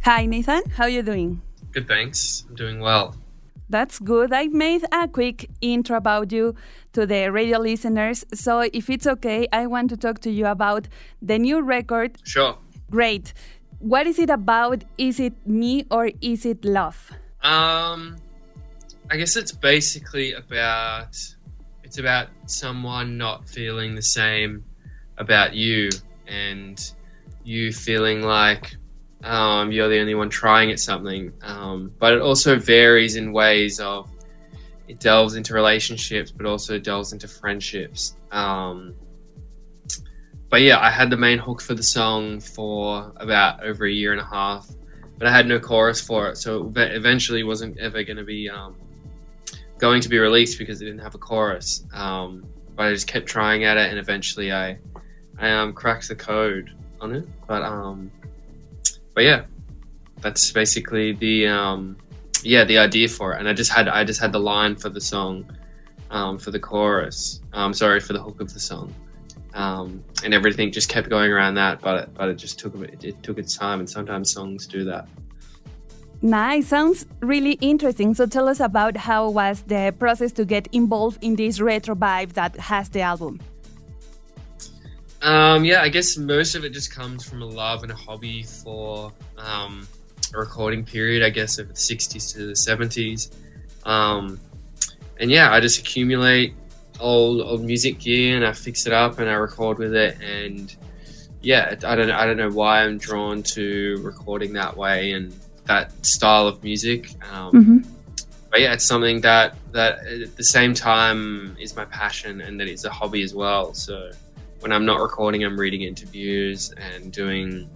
Hi, Nathan. How are you doing? Good, thanks. I'm doing well. That's good. I made a quick intro about you to the radio listeners. So, if it's okay, I want to talk to you about the new record. Sure. Great. What is it about? Is it me or is it love? I guess it's basically about someone not feeling the same about you, and you feeling like you're the only one trying at something. But it also varies in ways of it delves into relationships, but also delves into friendships. But yeah, I had the main hook for the song for about over a year and a half, but I had no chorus for it, so it eventually wasn't ever going to be released because it didn't have a chorus. But I just kept trying at it, and eventually I cracked the code on it. But yeah, that's basically the idea for it. And I just had the line for the song, for the chorus. For the hook of the song. And everything just kept going around that, but it just took its time, and sometimes songs do that. Nice. Sounds really interesting. So tell us about how was the process to get involved in this retro vibe that has the album. I guess most of it just comes from a love and a hobby for a recording period, I guess, of the 60s to the 70s. I just accumulate old music gear, and I fix it up and I record with it. And yeah, I don't know why I'm drawn to recording that way and that style of music. But yeah, it's something that at the same time is my passion, and that it's a hobby as well. So when I'm not recording, I'm reading interviews and doing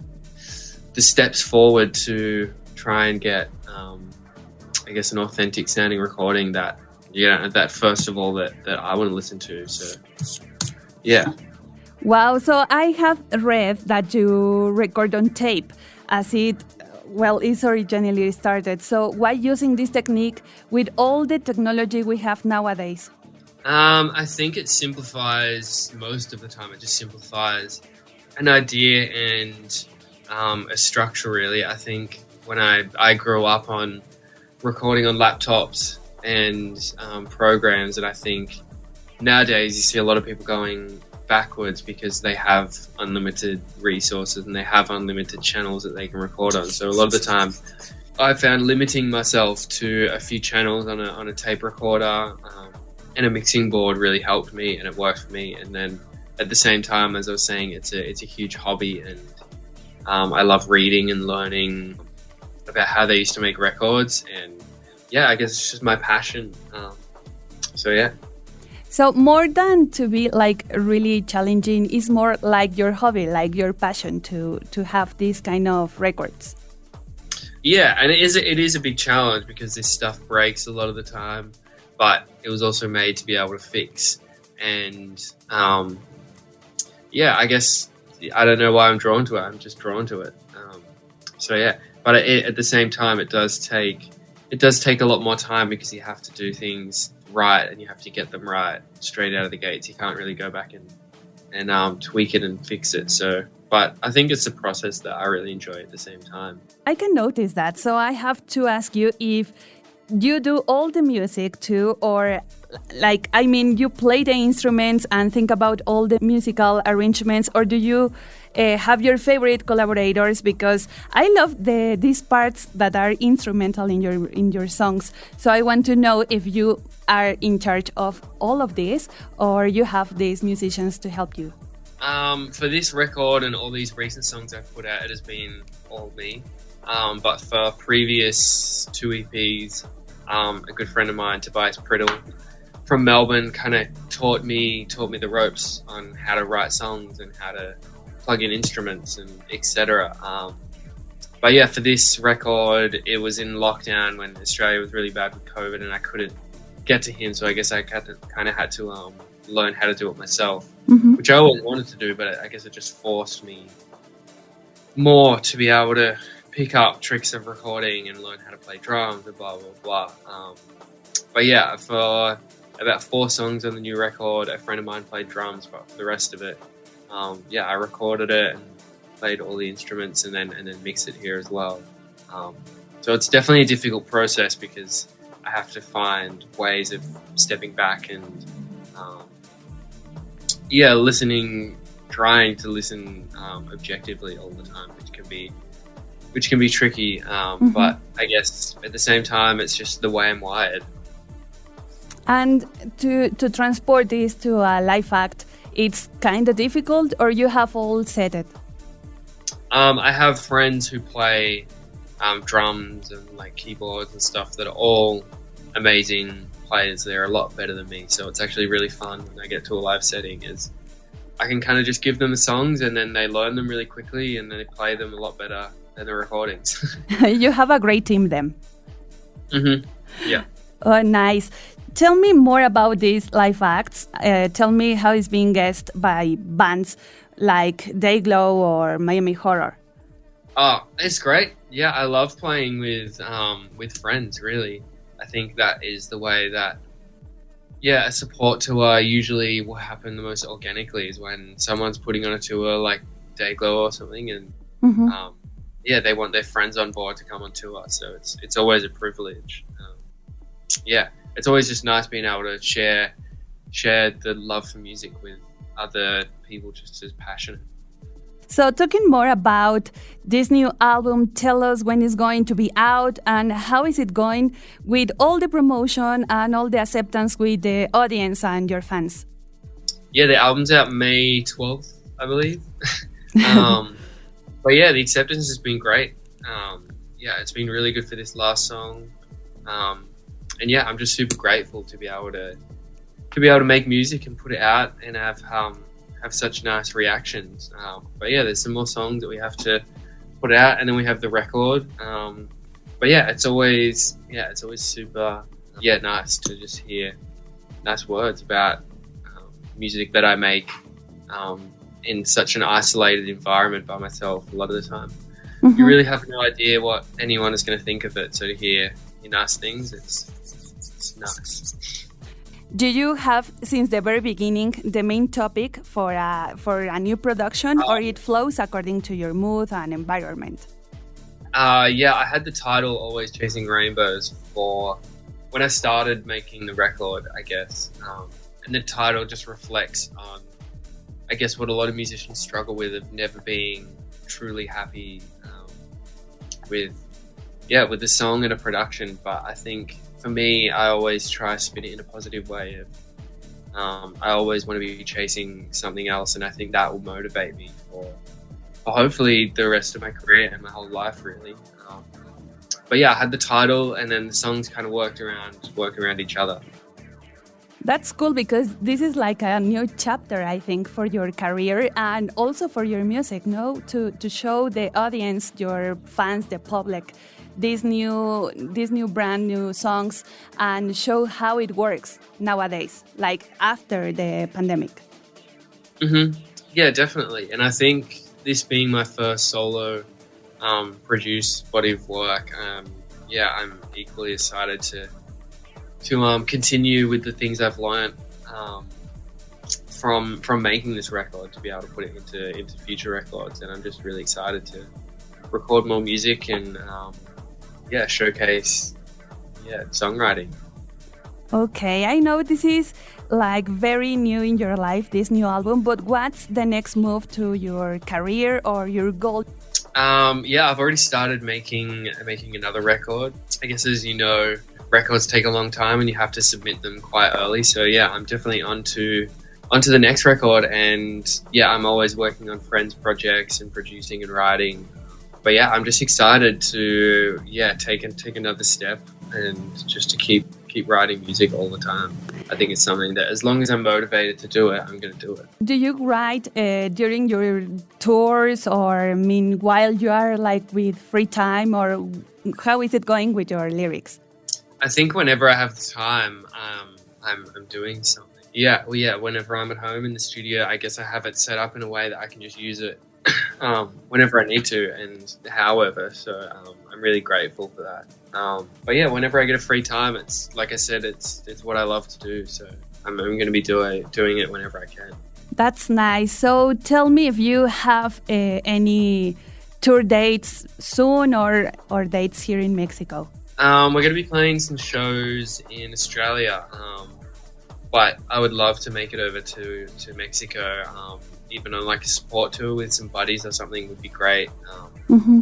the steps forward to try and get, an authentic sounding recording that first of all that I want to listen to. So, yeah. Wow. So I have read that you record on tape as is originally started. So why using this technique with all the technology we have nowadays? I think it simplifies most of the time. It just simplifies an idea and a structure, really. I think when I grew up on recording on laptops and programs, and I think nowadays you see a lot of people going backwards because they have unlimited resources and they have unlimited channels that they can record on. So a lot of the time I found limiting myself to a few channels on a tape recorder and a mixing board really helped me, and it worked for me. And then at the same time, as I was saying, it's a huge hobby, and I love reading and learning about how they used to make records. And yeah, I guess it's just my passion. So more than to be like really challenging, is more like your hobby, like your passion to have these kind of records. Yeah, and it is a big challenge because this stuff breaks a lot of the time, but it was also made to be able to fix. And I guess I don't know why I'm drawn to it. I'm just drawn to it. But at the same time, it does take a lot more time because you have to do things right and you have to get them right straight out of the gates. You can't really go back and tweak it and fix it. So, but I think it's a process that I really enjoy at the same time. I can notice that. So I have to ask you if you do all the music too, or you play the instruments and think about all the musical arrangements, or do you have your favorite collaborators? Because I love these parts that are instrumental in your songs. So I want to know if you are in charge of all of this, or you have these musicians to help you. For this record and all these recent songs I've put out, it has been all me. But for previous 2 EPs, a good friend of mine, Tobias Priddle from Melbourne, kind of taught me the ropes on how to write songs and how to plug in instruments and etc. But yeah, for this record, it was in lockdown when Australia was really bad with COVID, and I couldn't get to him, so I guess I had to learn how to do it myself, which I always wanted to do, but I guess it just forced me more to be able to pick up tricks of recording and learn how to play drums and blah, blah, blah. But yeah, for about 4 songs on the new record, a friend of mine played drums, but for the rest of it, I recorded it and played all the instruments and then mixed it here as well. Um, so it's definitely a difficult process because I have to find ways of stepping back and listening, trying to listen objectively all the time, which can be tricky. But I guess at the same time, it's just the way I'm wired. And to transport this to a live act, it's kind of difficult, or you have all set it? I have friends who play drums and like keyboards and stuff that are all amazing players. They're a lot better than me, so it's actually really fun when I get to a live setting. Is I can kind of just give them the songs and then they learn them really quickly and then they play them a lot better than the recordings. You have a great team then. Yeah. Oh, nice. Tell me more about these live acts. Tell me how it's being guessed by bands like Dayglow or Miami Horror. Oh, it's great. Yeah, I love playing with friends, really. I think that is the way that, a support tour usually will happen the most organically is when someone's putting on a tour like Dayglow or something and they want their friends on board to come on tour. So it's always a privilege. It's always just nice being able to share the love for music with other people just as passionate. So talking more about this new album, tell us when it's going to be out and how is it going with all the promotion and all the acceptance with the audience and your fans? Yeah, the album's out May 12th, I believe. But the acceptance has been great. It's been really good for this last song. I'm just super grateful to be able to make music and put it out and have such nice reactions. There's some more songs that we have to put out, and then we have the record. It's always super nice to just hear nice words about music that I make in such an isolated environment by myself a lot of the time. You really have no idea what anyone is going to think of it, so to hear nice things, it's nice. Do you have, since the very beginning, the main topic for a new production, or it flows according to your mood and environment? I had the title Always Chasing Rainbows for when I started making the record, I guess. And the title just reflects on, I guess, what a lot of musicians struggle with, of never being truly happy with the song and a production. But I think for me, I always try to spin it in a positive way. I always want to be chasing something else, and I think that will motivate me for hopefully the rest of my career and my whole life, really. I had the title, and then the songs kind of work around each other. That's cool, because this is like a new chapter, I think, for your career and also for your music, no? To show the audience, your fans, the public, these new brand new songs, and show how it works nowadays, like after the pandemic. Yeah, definitely. And I think this being my first solo produced body of work, I'm equally excited to continue with the things I've learned from making this record, to be able to put it into future records. And I'm just really excited to record more music and showcase songwriting. Okay, I know this is like very new in your life, this new album, but what's the next move to your career or your goal? I've already started making another record. I guess, as you know, records take a long time and you have to submit them quite early. So I'm definitely onto the next record, and I'm always working on friends' projects and producing and writing. But I'm just excited to take another step and just to keep writing music all the time. I think it's something that, as long as I'm motivated to do it, I'm going to do it. Do you write during your tours, or while you are like with free time, or how is it going with your lyrics? I think whenever I have the time, I'm doing something. Whenever I'm at home in the studio, I guess I have it set up in a way that I can just use it whenever I need to and however. So I'm really grateful for that. Whenever I get a free time, it's like I said, it's what I love to do. So I'm going to be doing it whenever I can. That's nice. So tell me if you have any tour dates soon or dates here in Mexico? We're going to be playing some shows in Australia, but I would love to make it over to Mexico, even on like a support tour with some buddies or something would be great.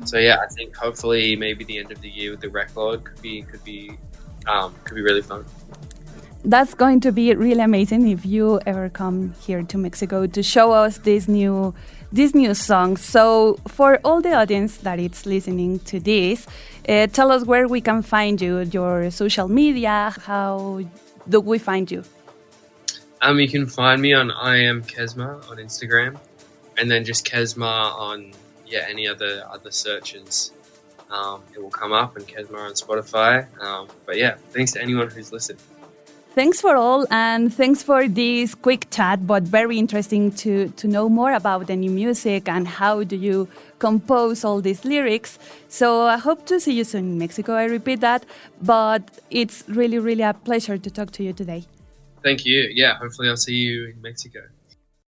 So yeah, I think hopefully maybe the end of the year with the record could be really fun. That's going to be really amazing if you ever come here to Mexico to show us these new songs. So for all the audience that is listening to this, tell us where we can find you, your social media, how do we find you? You can find me on I am Kesmar on Instagram, and then just Kesmar on any other searches. It will come up, and Kesmar on Spotify. But yeah, thanks to anyone who's listened. Thanks for all, and thanks for this quick chat, but very interesting to know more about the new music and how do you compose all these lyrics. So I hope to see you soon in Mexico, I repeat that, but it's really, really a pleasure to talk to you today. Thank you. Yeah, hopefully I'll see you in Mexico.